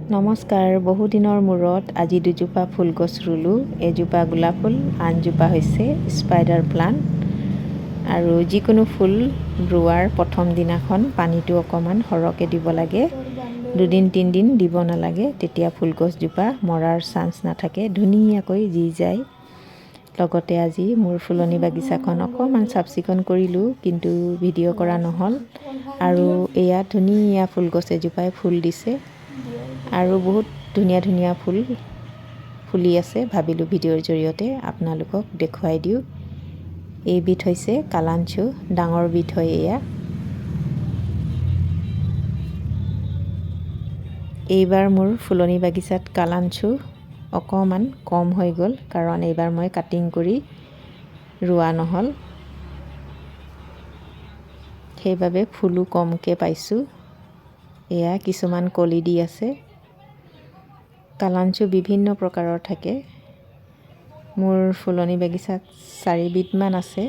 নমস্কাৰ। বহুদিনৰ মূৰত আজি দুজোপা ফুলগছ ৰুলোঁ। এজোপা গোলাপ ফুল, আনজোপা হৈছে স্পাইডাৰ প্লাণ্ট। আৰু যিকোনো ফুল ৰোৱাৰ প্ৰথম দিনাখন পানীটো অকণমান সৰহকৈ দিব লাগে। 2-3 দিন দিব নালাগে, তেতিয়া ফুলগছজোপা মৰাৰ চান্স নাথাকে, ধুনীয়াকৈ জি যায়। লগতে আজি মোৰ ফুলনি বাগিচাখন অকণমান চাফ চিকুণ কৰিলোঁ, কিন্তু ভিডিঅ' কৰা নহ'ল। আৰু এয়া ধুনীয়া ফুলগছ এজোপাই ফুল দিছে আৰু বহুত ধুনীয়া ধুনীয়া ফুল ফুলি আছে। ভাবিলোঁ ভিডিঅ'ৰ জৰিয়তে আপোনালোকক দেখুৱাই দিওঁ। এইবিধ হৈছে কালাঞ্চু, ডাঙৰ বিধ হয় এয়া। এইবাৰ মোৰ ফুলনি বাগিচাত কালাঞ্চু অকণমান কম হৈ গ'ল, কাৰণ এইবাৰ মই কাটিং কৰি ৰোৱা নহ'ল, সেইবাবে ফুলো কমকৈ পাইছোঁ। এয়া কিছুমান কলি দি আছে। কালাঞ্চু বিভিন্ন প্ৰকাৰৰ থাকে। মোৰ ফুলনি বাগিচাত 4 বিধমান আছে।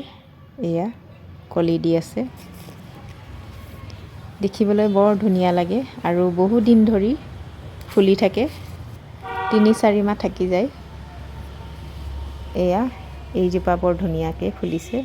এয়া কলি দি আছে, দেখিবলৈ বৰ ধুনীয়া লাগে আৰু বহুদিন ধৰি ফুলি থাকে, 3-4 মাহ থাকি যায়। এয়া এইজোপা বৰ ধুনীয়াকৈ ফুলিছে।